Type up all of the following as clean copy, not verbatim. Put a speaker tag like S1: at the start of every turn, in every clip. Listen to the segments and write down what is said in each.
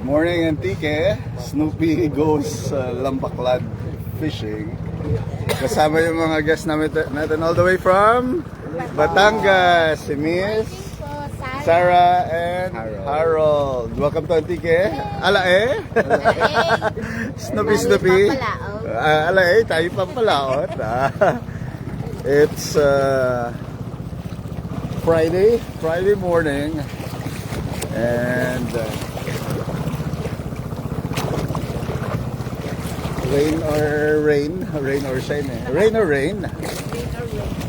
S1: Morning, Antique. Snoopy goes Lambaklad fishing. Kasama yung mga guests natin all the way from Batangas. Si Miss Sarah and Harold. Welcome to Antique. Alae. Snoopy. Alae, tayo pampalaot. It's Friday morning. And rain or shine eh. Rain.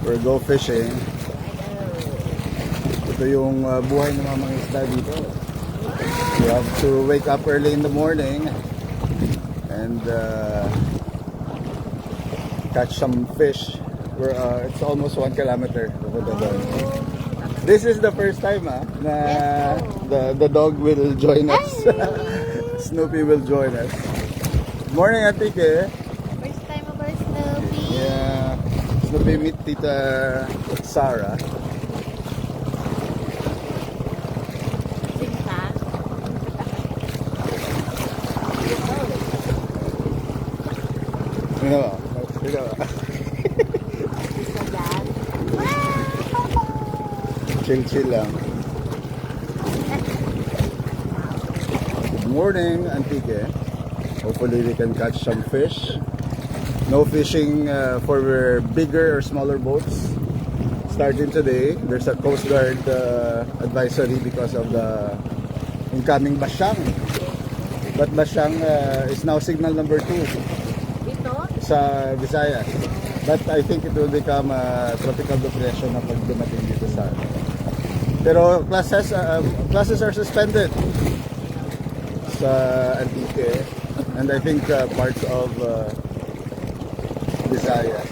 S1: We'll go fishing. Ito yung buhay ng mga isda dito. You have to wake up early in the morning and catch some fish. It's almost 1 kilometer. This is the first time na the dog will join us. Snoopy will join us. Morning, Antique.
S2: First time over Snoopy.
S1: Yeah. Snoopy meet Tita Sarah.
S2: Sinta.
S1: Ito ba? Chill lang. Good morning, Antique. Hopefully we can catch some fish. No fishing for bigger or smaller boats. Starting today, there's a Coast Guard advisory because of the incoming Basyang. But Basyang is now signal number 2
S2: Ito?
S1: sa Visayas. But I think it will become a tropical depression na pag dumating dito sa pero classes are suspended sa Antique and I think parts of Visayas.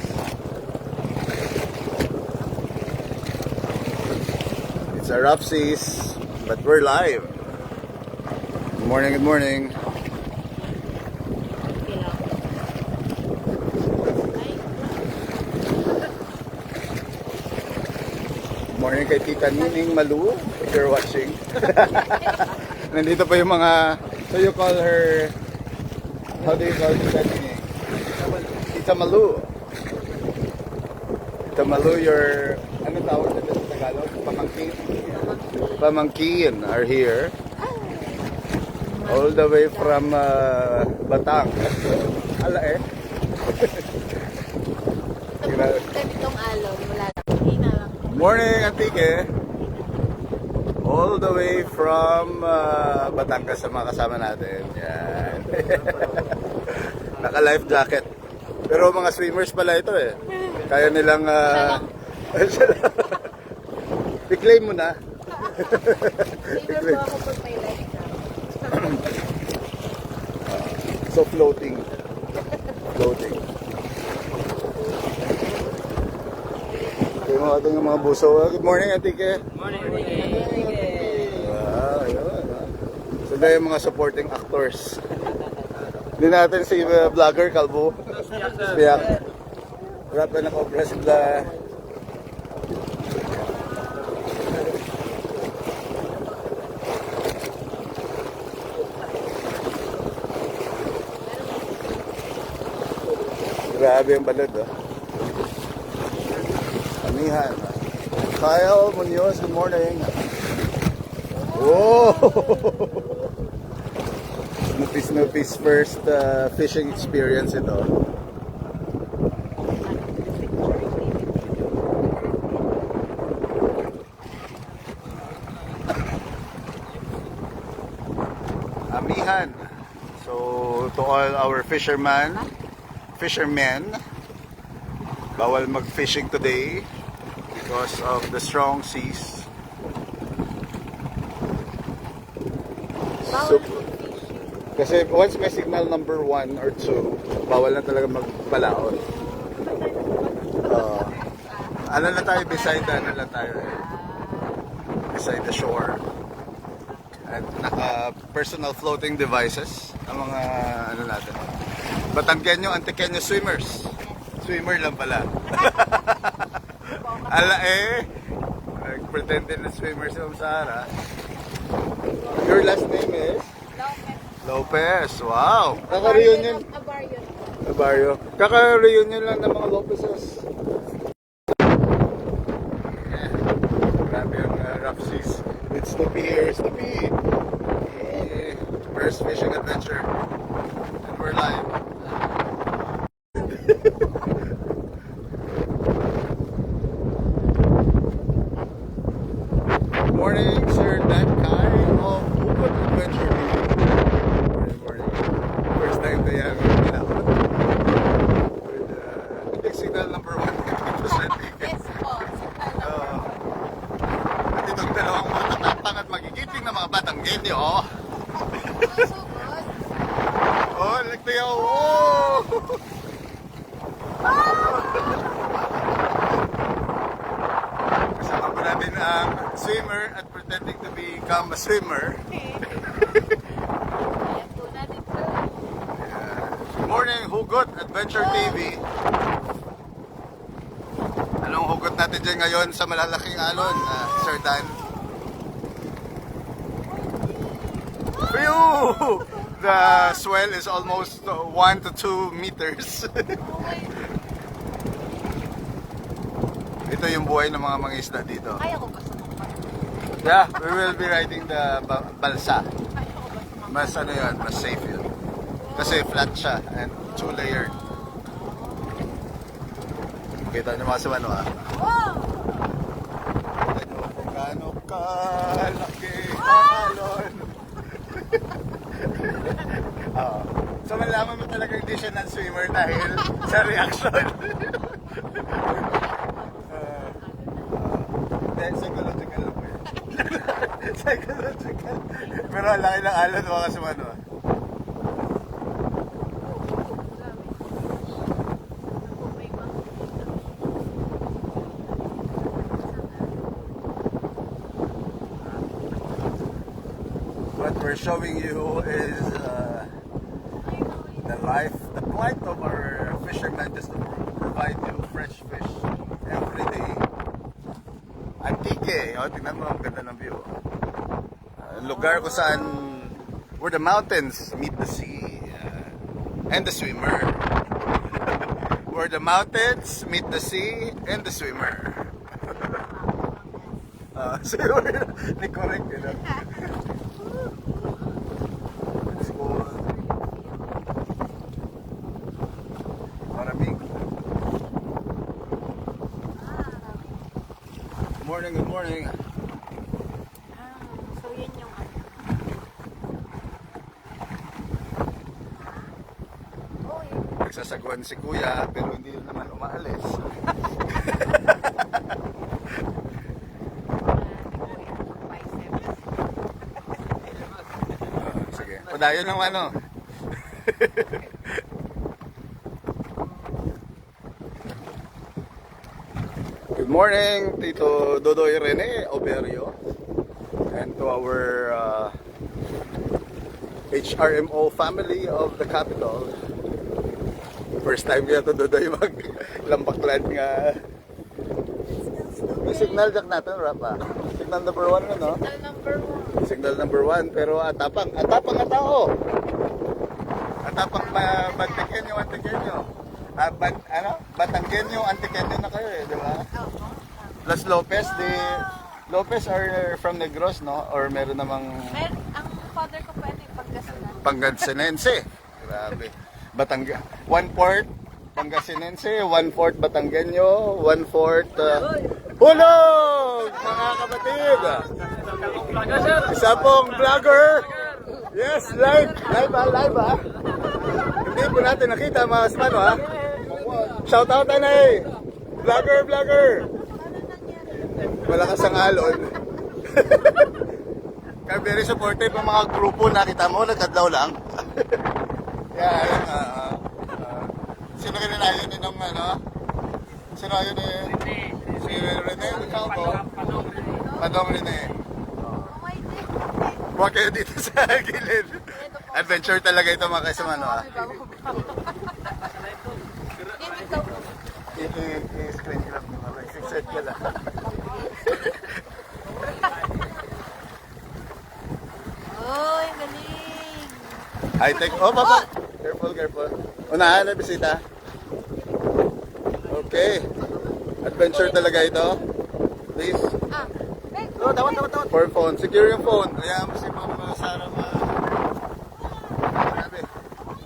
S1: It's a rough seas, but we're live. Good morning. Morning kay Tita Nining Malu, if you're watching. Nandito pa yung mga, so you call her, how do you call Tita Nining? Tita Malu. Tita Malu, your, ano tawag nito sa Tagalog? Pamangkin are here. All the way from Batang. Alae.
S2: Itong alon, wala lang. Hina lang.
S1: Morning, Antique. All the way from Batangas sa mga kasama natin. Yan. Naka-life jacket. Pero mga swimmers pala ito eh. Kaya nilang... I-claim mo na.
S2: Swimmer po ako pag may life na.
S1: So floating. Yung ating mga buso. Good morning, Antique.
S3: Morning.
S1: Wow, yun. So na yung mga supporting actors. Hindi natin si vlogger, Kalbo. Spiak. Wrap na nakobra sila. Grabe yung balod, oh. Amihan. Kyle Munoz, good morning. Whoa! Snoopy's first fishing experience ito. Amihan. So, to all our fishermen, bawal mag-fishing today because of the strong seas. So, kasi once may signal number 1 or 2, bawal na talaga magpalaot. Ano na tayo beside the shore. At naka-personal floating devices ang mga ano natin. Batanggenyo, Antiqueño swimmers. Swimmer lang pala. Alae. Pretended na swimmer si Ma'am Sarah. Your last name is?
S2: Lopez
S1: Lopez, wow! Kaka-reunion. Barrio. Kaka-reunion lang ng mga Lopez's. Yeah. Grabe yung rough seas. It's Snoopy here, Snoopy. Yeah. First fishing adventure. And we're live. Morning, Sir Dan Kai of Hugot Adventure. Morning. First time to yan. Signal number 1, 50% ticket.
S2: Yes po.
S1: At itong dalawang matatapang at magigiting na mga batang genyo.
S2: So good.
S1: Oh, nagtayaw. Oh! Kasama po natin ang swimmer at pretending to become a swimmer.
S2: Ayan po natin po.
S1: Morning, Hugot Adventure TV. Anong hugot natin dyan ngayon sa malalaking alon, Sir Dan? Phew! The swell is almost 1 to 2 meters. Ito yung buhay ng mga mangisda dito.
S2: Kaya ko ba sumampa?
S1: Yeah, we will be riding the balsa.
S2: Kaya ko ba sumampa?
S1: Mas ano yun, mas safe yun. Kasi flat siya and 2-layered. Kita nyo mga sumano ha.
S2: Wow!
S1: Kita nyo kung gaano kalaki alon. So malaman mo talaga hindi siya non-swimmer dahil sa reaction. Psychological lang po yun. Psychological. Pero ang laki ng alon mga sumano ha. What we're showing you is the life, the plight of our fishermen just to provide you fresh fish every day. Antique, oh, tingnan mo, ang ganda ng view. Lugar kung saan where the mountains meet the sea and the swimmer. Where the mountains meet the sea and the swimmer. Swimmer, ni correct yun. Maraming. Good morning.
S2: So yun yung
S1: Nagsasagwan si Kuya pero hindi naman umaalis. Sige, padayon ng ano. Good morning, Tito Dodoy Rene Oberio, and to our HRMO family of the capital. First time kaya to Dodoy maglambaklan nga. May signal jack natin, Rapa. Signal number 1 no?
S2: signal number 1.
S1: Signal number 1, pero atapang na tao. Atapang Bantekenyo, Antekenyo. Batanggenyo, Antekenyo na kayo eh, di ba? Plus Lopez, Lopez are from Negros, no? Or meron namang
S2: Ang father ko pwede Pangasinan.
S1: Pangasinense. Grabe. 1/4 Pangasinense, 1/4 Batanggenyo, 1/4 Hulog! Mga kapatid! Isa pong vlogger! Yes, live ah. Hindi po natin nakita mga smano ha. Shout out Anay! Vlogger! Malakas ang alon. Kaya very supportive ang mga grupo, nakita mo, nagkadlaw lang. Yan, sino kinanayon din ng ano? Sino yun eh? Si Rene, ikaw po? Padong Rene. Huwag kayo dito sa gilid. Adventure talaga ito mga kasama, no? I-screen grab mo nga. I-set ka lang.
S2: Oy, galing!
S1: High-tech. Oh, papa. Careful, careful. Unahan na bisita. Okay. Adventure talaga ito. Please.
S2: Ah.
S1: Oh, tawad. For phone. Secure yung phone. Kaya si Mama Sarah grabe.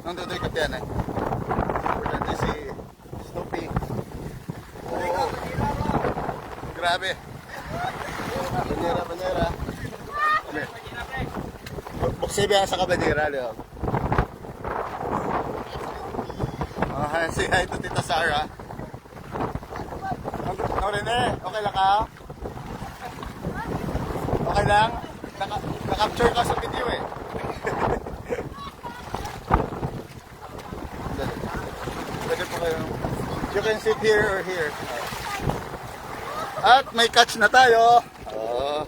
S1: Nung dudikot yan eh. Importante si Snoopy. Oh. Grabe. Banyera. Buksi biya sa kabanyera, Leo. Say hi to Tita Sarah. No, Rene, okay lang ka? Okay lang? Na-capture ka sa video eh. Pwede po kayo. You can sit here or here. At may catch na tayo. Oh.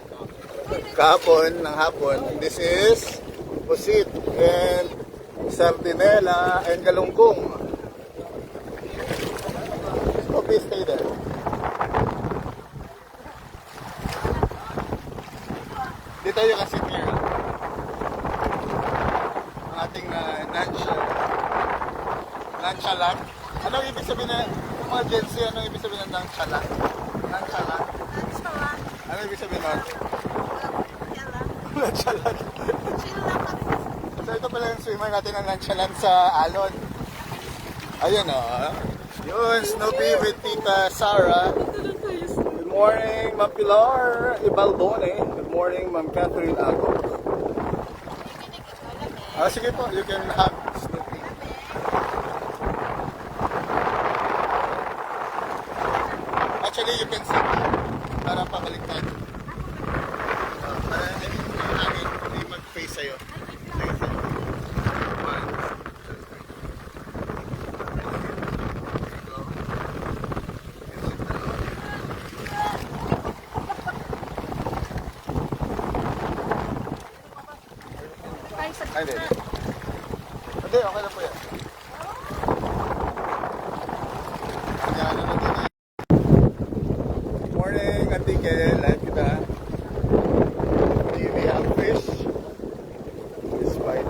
S1: Kahapon ng hapon. This is pusit and sardinela and galungkong. Okay, stay there. Dito yung kasi here. Ang ating nonchalant. Anong ibig sabihin na, yung mga Gen Z, anong ibig sabihin ng nonchalant? Nonchalant? Anong ibig sabihin nun? Nonchalant. So ito pala yung swimmer natin ng nonchalant sa Alon. Ayun o. Yun, Snoopy with Tita Sarah. Good morning, Ma'am Pilar Ibaldone. Good morning, Ma'am Catherine Agos. Sige po, you can have Snoopy. Actually, you can sit para pabaliktad. Para hindi mag-face sa'yo. Sige, sige. Hindi. Hindi, okay na po yan. Good morning, Antike. Live kita. We have fish. Despite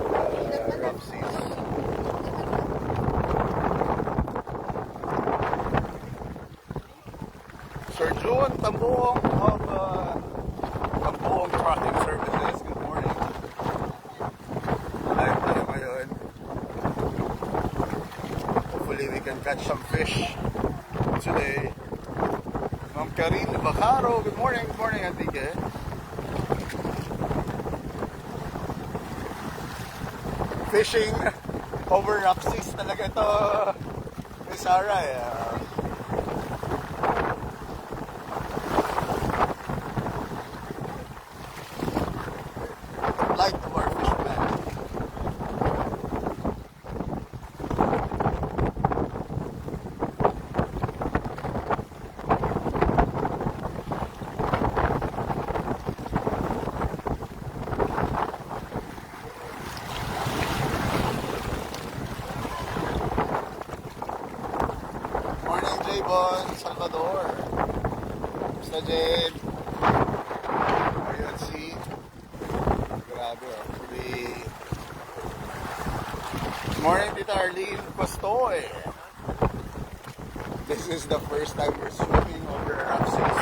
S1: rough seas. Sir June Tambuong of Tambuong Trucking Services. Good morning. Live tayo ngayon. Hopefully we can catch some fish today. Ma'am Karine Bacaro, good morning, Antike. Fishing over rough seas talaga ito, Miss Sarah. Light of our fisherman. Morning, J-Bon Salvador. Mr. Jade. Ayun, see. Grabe, Good morning, Tita Arlene Costoy. This is the first time we're swimming over rough seas.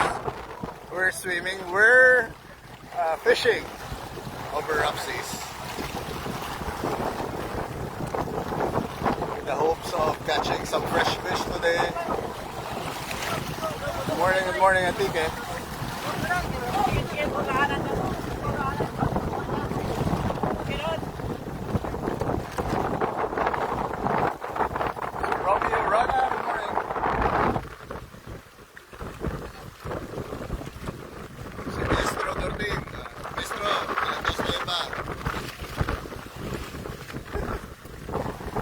S1: We're fishing over rough seas. With the hopes of catching some fresh fish today. Good morning, Antike. Romeo, Rana, good morning. Si Mistro Dorting. Mistro, Eva.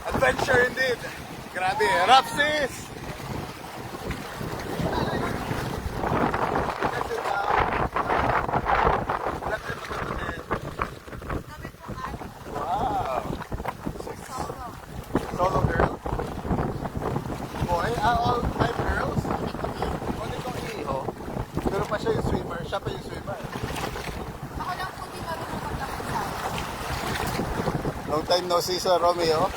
S1: Adventure indeed. Grabe, rough seas. Wow. Solo girl. Boy, all 5 girls? Only itong iho. Pero pa siya yung swimmer. Siya pa yung swimmer.
S2: Ako lang po di marunong magkakasal.
S1: Long time no see, Sir Romeo.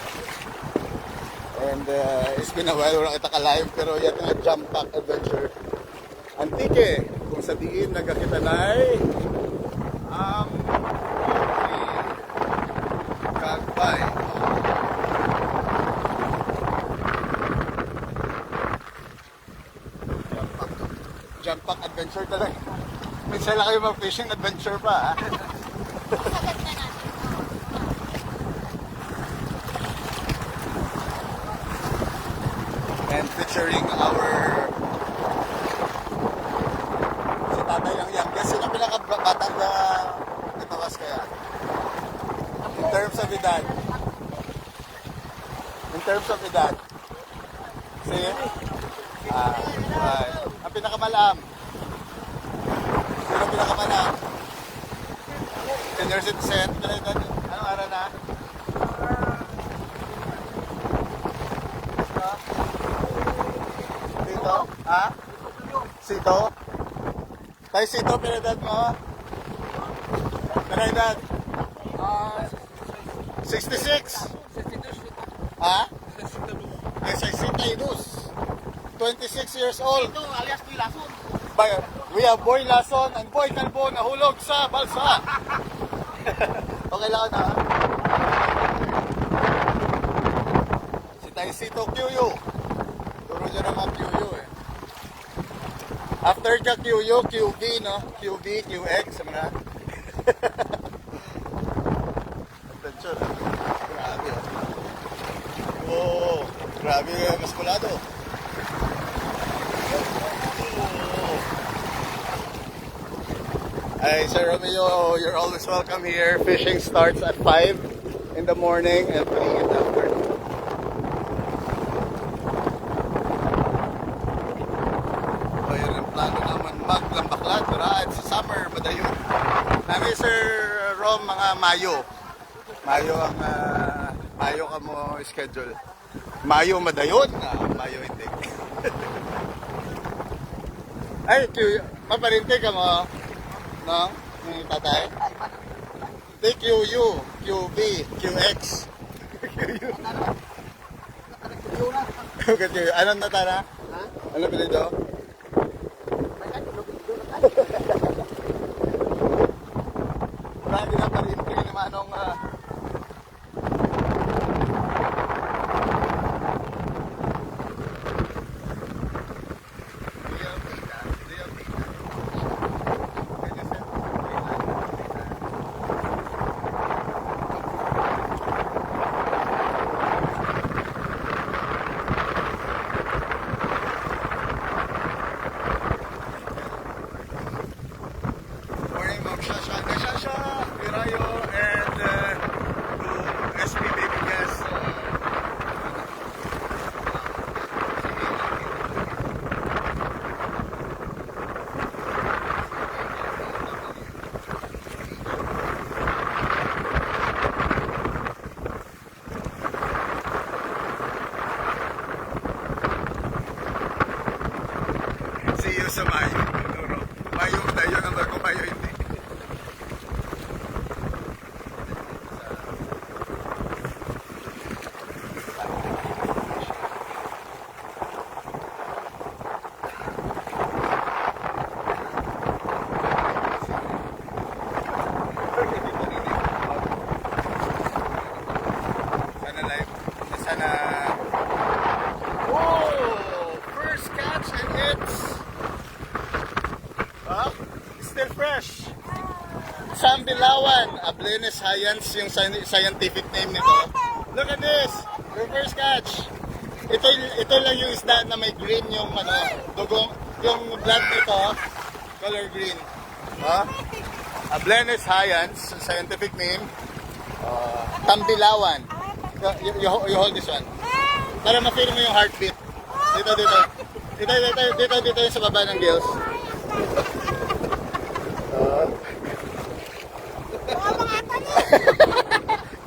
S1: And it's been a while wala kita ka-live, pero yan nga jump pack adventure. Antique, kung sabihin nagkakita na ay Kagbay. Jump pack adventure talaga. Minsan lang kayo mag-fishing adventure pa, ha?
S2: Sagat na natin.
S1: And featuring our si tatay lang yan. Kasi yung pinakabatang na natawas kaya. In terms of edad. In terms of edad. Si ang pinakamalam. Sino pinakamalam? Senior citizen. Anong araw na? Sito? Ha? Sito? Tayo Sito, pinedad mo? Pinedad? 66? Ha? Ay, 62. 26 years old.
S3: Ito, alias Boy Lason.
S1: We have Boy Lason and Boy Calbo nahulog sa balsa. Okay lang na. Si Taisito QU. Turo nyo naman QU eh. After ka QU, QB, no? QB, QX, mga. Adventure. Grabe oh. Oh, grabe maskulado. Hi, Sir Romeo, you're always welcome here. Fishing starts at 5 in the morning and 3 in the afternoon. So, yun ang plano naman maglambaklat, right? Sa summer, madayon. Namin, Sir Rom, mga Mayo. Mayo ang, Mayo ka mo schedule. Mayo madayon? Mayo hindi. Ay, maparinte ka mo. No? Yung tatay? QU, QB, QX. QU. Anong natara? Ano pinito? Marami na pa rin kayo naman anong sa Mayo. Mayo na yun ang bago, Mayo hindi. Sana live. Sana... Oh! First catch and it's... still fresh. Sambilawan, Ablenes Hyans yung scientific name nito. Look at this, your first catch. Ito lang yung isda na may green yung dugong, yung blood nito, color green. Ablenes Hyans, scientific name. Tambilawan. You hold this one. Para ma-feel mo yung heartbeat. Dito yung sa baba ng gills.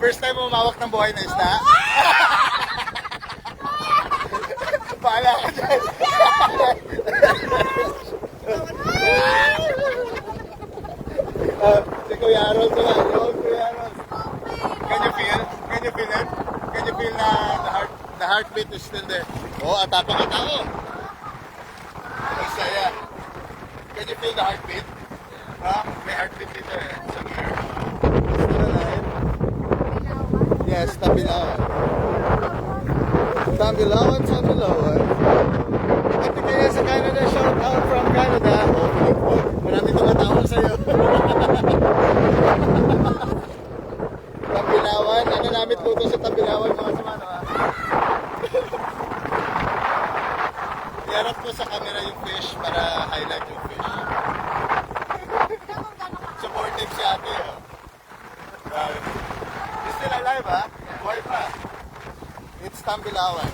S1: First time mo umawak ng buhay na isda? Paala ka dyan. Si Kuya Harold, Kuya Harold. Can you feel? heartbeat is still there. Oh, ang tapang ka tao. Ang saya. Can you feel the heartbeat? Ha? May heartbeat dito eh. Sa mirror. Still alive? Yes, Tambilawan. Tambilawan, Tambilawan. At kaya sa Canada, shout out from Canada. Oh, marami tumatawa sa'yo. Tambilawan, ano namin luto sa Tambilawan mga sumano ha? Iharap ko sa camera yung fish para highlight yung fish. Supportive si ate oh. He's still alive ha? Buhay pa. It's Tambilawan.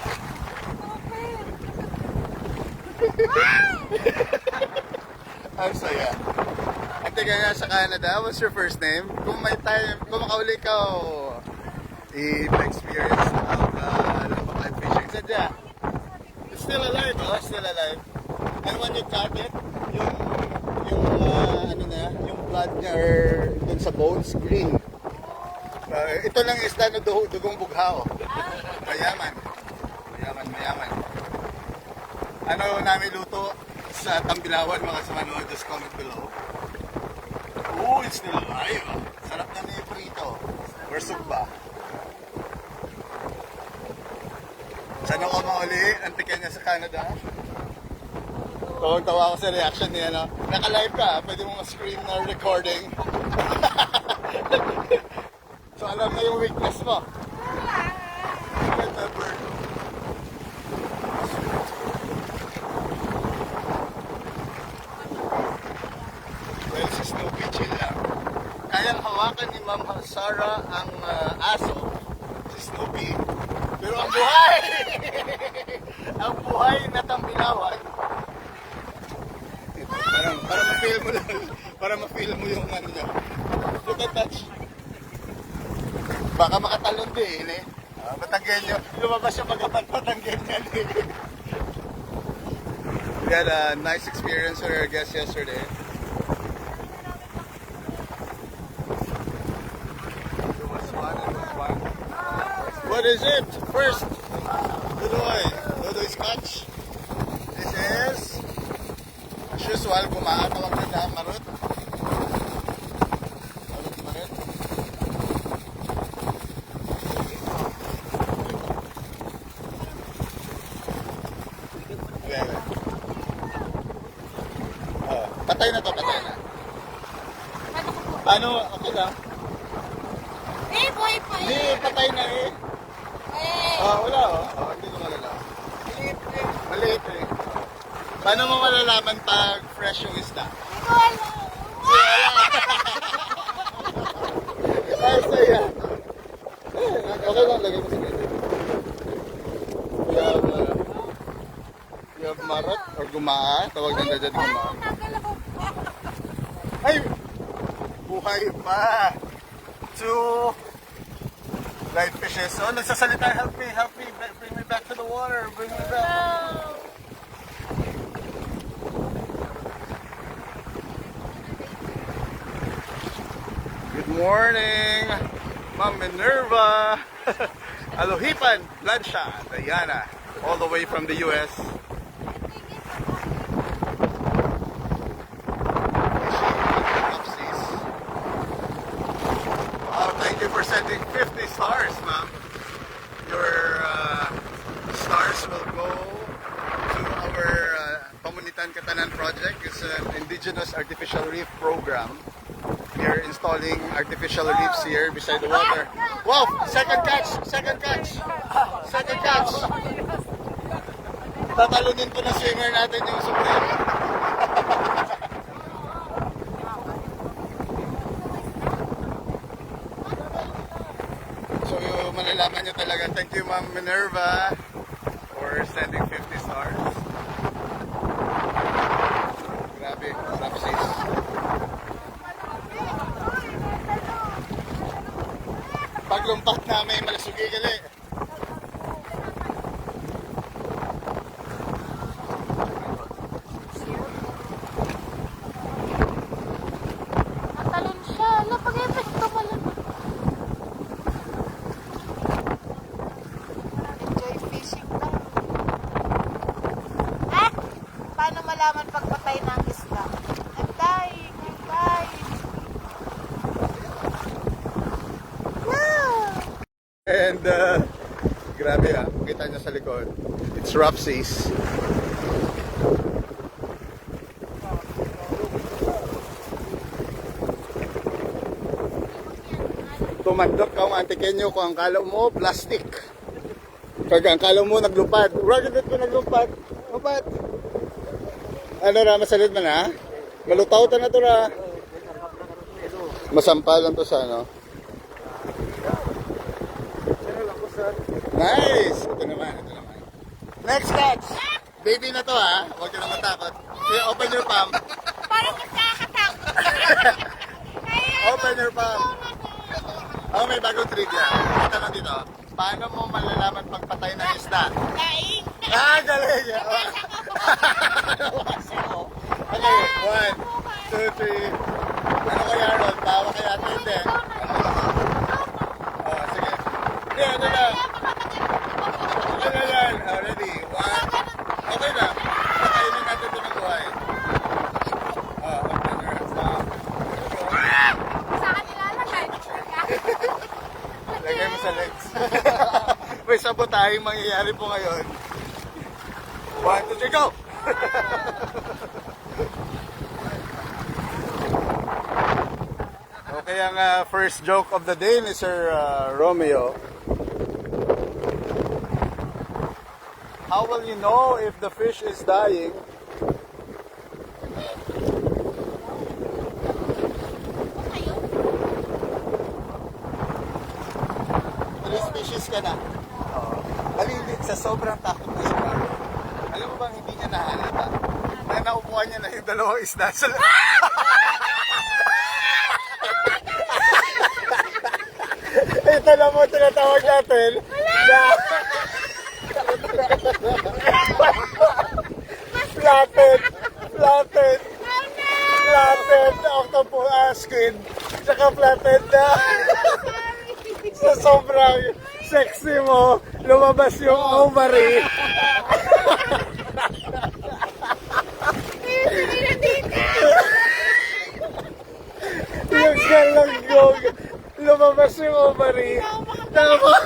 S1: Ang saya. At teka nga sa Canada, what's your first name? Kung may time, kung makauli ka o i-experience ng live fishing, sadya. It's still alive, oh, still alive. And when you cut it, yung blood niya or dun sa bones, green. Ito lang isda na dugong bughaw. Mayaman. Mayaman. Ano namin luto sa Tambilawan mga sumanood, just comment below. Oh, it's still alive. Sarap na ni prito. Or sugba. Saan ako mauli? Antikin niya sa Canada. Tawang-tawa ako sa reaction niya. No? Naka-live ka, pwede mo ma-screen na recording. So alam na yung weakness mo. Well, si Snoopy chill lang. Kayang hawakan ni Ma'am Sarah ang aso, si Snoopy. Pero ang buhay! Ang buhay na Tambilawan. Para ma-feel mo lang. Para ma-feel mo yung ano niya. Look at touch. Baka makatalon din eh. Matanggen nyo. Lumabas yung pagkapag-patanggen niya eh. We had a nice experience with our guest yesterday. It was fun. What is it? First, Dudoy Scotch. This is, as usual, kumakatawag na marut. Patay na. Ano? Okay lang.
S2: Boy pa
S1: Hindi, patay na eh. Wala hindi ko malala. Maliit eh. Paano mo malalaman pag fresh yung isda? Ay, saya. Okay lang, lagay mo sa gilid. You have marot or gumaa. Tawag nila dyan gumaa. Ay! Buhay pa! Two live fishes. Oh, nagsasalita. Help me. Bring me back to the water. Bring me back. Good morning, Ma'am Minerva. Alohipan, Lansha, Diana, all the way from the US. Thank you for sending 50 stars, ma'am. Your stars will go to our Pamunitan Katanan project. It's an indigenous artificial reef program. We are installing artificial reefs here beside the water. Wow! Second catch! Tatalunin po na swimmer natin yung supreme. So yung malalaman nyo talaga. Thank you Ma'am Minerva for sending 50 stars. Grabe, rapsis. Paglumpak namin, malasugi gali.
S2: Natalon siya. Pag-epekto mo lang. Enjoy fishing lang.
S1: And grabe kita nyo sa likod. It's rough seas. Tumandok ka ang antikenyo kung ang kala mo plastic. Pag ang kala mo naglupad. Rocket ko naglupad. Lupad. Ano ra, masalit man ha? Malutaw ta na to ra. Masampal lang to sa ano. Nice! Ito naman. Next catch! Baby na to ha. Huwag ka na matakot. Okay, open your palm.
S2: Parang nakakatakot.
S1: Open your palm. Oh, may bagong trivia. Ito lang dito. Paano mo malalaman pagpatay ng isda?
S2: Daing.
S1: Galing! Okay, 1, 2, 3. Ano kaya ron? Tawa kaya ito hindi. Oh, sige. Hindi, ano lang. Ano lang. Oh, ready? 1. Okay na. Patayin natin ito ng buhay. Oh, open your palm.
S2: Sa kanila lang.
S1: Lagay mo sa legs. May sabotahing mangyayari po ngayon. 1, 2, 3, go! Okay, ang first joke of the day ni Sir Romeo. How will you know if the fish is dying? Three species ka na. Oo. Malilit sa sobrang takot na siya. Alam mo bang hindi niya nahalata? Na naupuan niya na yung dalawang isda sa Ito lang mo tinatawag natin. Flatted. Octopus, squid. Tsaka flatted na. Sa sobrang sexy mo, lumabas yung ovary. Yung galanggong, lumabas yung ovary. Tapos,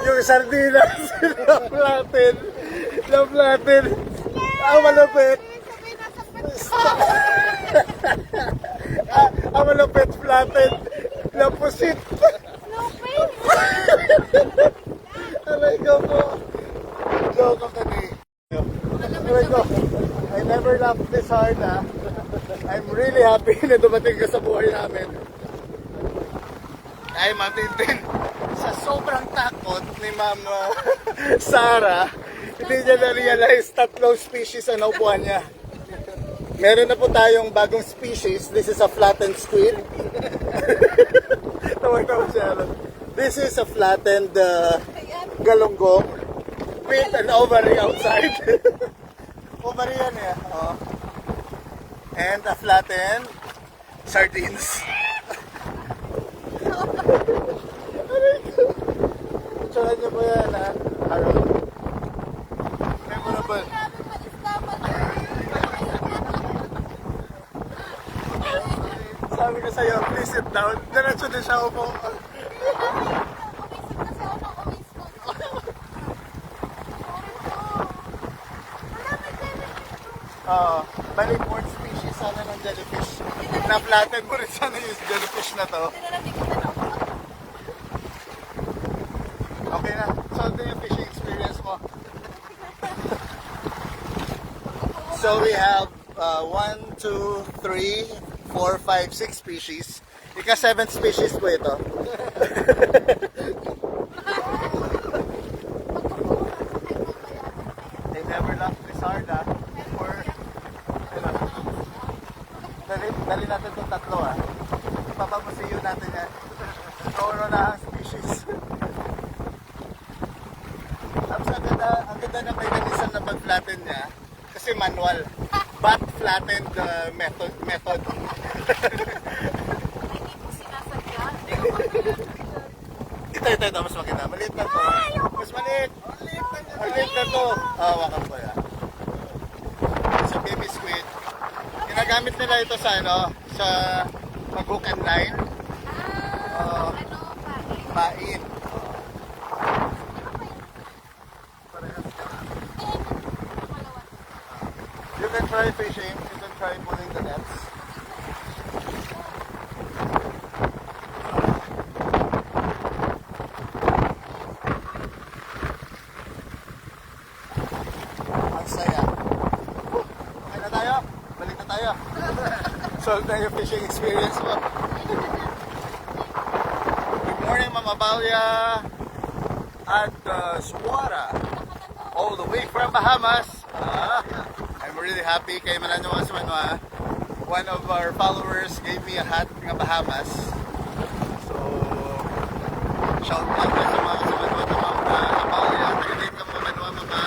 S1: yung sardinas, na-flatten. Ang malupit. Ang malupit, flatted. Napusit. Aray ko po. Joke of the day. Aray ko. I never laughed this hard I'm really happy na dumating ka sa buhay namin. Ay, Ma'am Tintin, sa sobrang takot ni Ma'am Sarah, hindi niya na-realize 3 species ang naupuan niya. Meron na po tayong bagong species. This is a flattened squid. Tawag-tawa siya. This is a flattened galunggong with an ovary outside. Ovary yan eh. Oh. And a flattened sardines. Tsaka niyo po yan ha. Ano? Memorable. Sabi ko sa'yo, please sit down. Diretso din siya upo. Bali, 4 species sana ng jellyfish. Na-flatten mo rin sana yung jellyfish na to. Okay na. So, ito yung fishing experience mo. So, we have 1, 2, 3, 4, 5, 6 species. Ika 7 species po ito. They never laughed this hard or dali natin itong 3 Ipapamusiyo natin yan. Toro na ang species. Tapos ang ganda ng mechanism na pag-flatten niya kasi manual. But flattened method.
S2: Hindi po sinasadya.
S1: Ito, mas maganda. Maliit na to. Mas maliit. Maliit na to. Hawakan ko yan. Sa baby squid. Ginagamit nila ito sa sa mag-hook and line. kumain. Parehas ka. You can try fishing. You can try pulling the nets. Ang saya. Okay na tayo. Balik na tayo. Solve na yung fishing experience mo. Good morning, Mama Balia at Suara, all the way from Bahamas. I'm really happy kay Mananwa Sumanwa. One of our followers gave me a hat ng Bahamas. So, shout out na sa mga Sumanwa at Mama Balia. Tagalit ka Mananwa, Mama.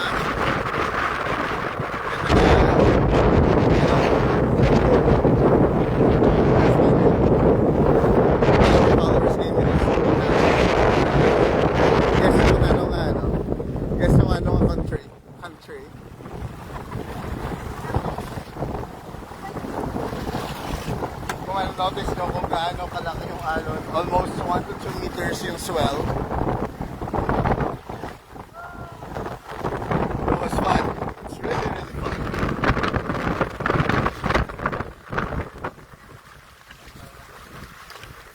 S1: Followers gave me this. Guess kung ano nga, no? Guess kung ano ang country. Kung ano notice nyo kung gaano kalaki yung alon, almost 1 to 2 meters yung swell. It was fun. It's really, really fun.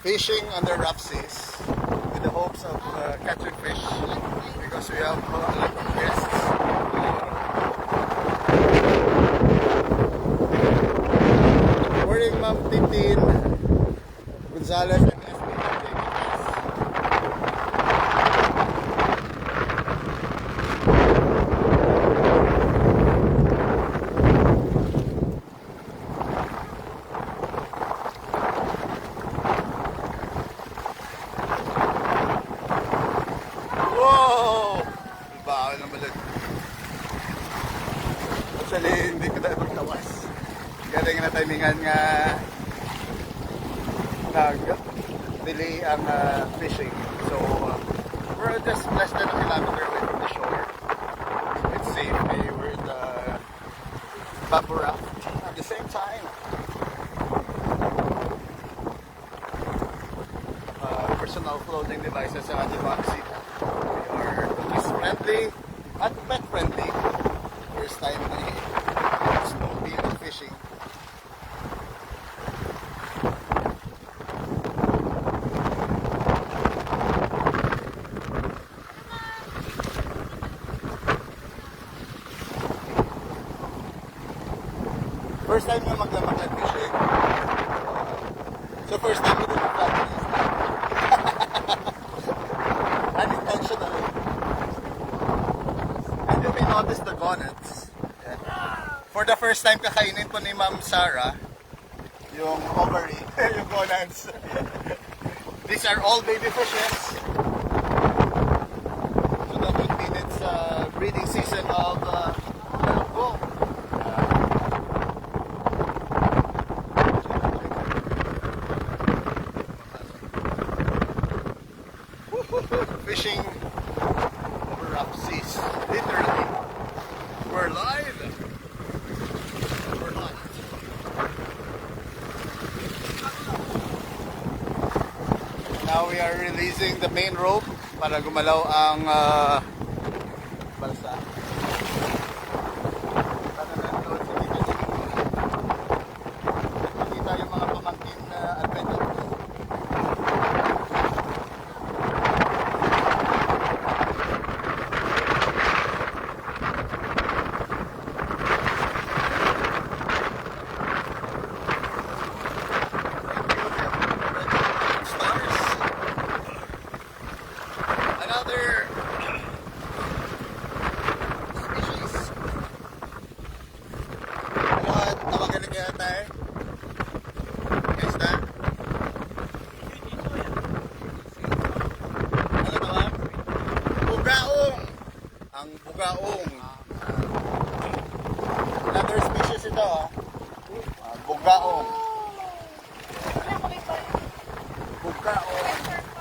S1: Fishing under rough seas with the hopes of catching fish because we have a lot of guests. Morning, Ma'am Tintin Gonzalez and SB. Wow! Iba na malag. Actually, hindi ko tayo magtawas. Galing na timingan nga nag-delay ang fishing. So, we're just less than a kilometer away from the shore. So, it's safe. We're in the bamboo raft at the same time. Personal clothing devices sa ating mga kasita. We are tourist friendly at pet friendly. First time na snowmobile fishing. First time yung maglamag fishing. So first time yung mag-flat unintentionally. And you may notice the gonnets. For the first time kakainin po ni Ma'am Sarah yung ovary, yung gonets. These are all baby fishes. So that would mean it's breeding season of galunggong. Fishing over rough seas. Literally. We're live. We're not. Now we are releasing the main rope para gumalaw ang balsa. Nakita yung mga pamangkin na adventures. Another species. Ano, tawagan kaya tayo? Guys na? Ano tawag? Bugaong! Ang bugaong. Another species ito. Bugaong. Bugaong.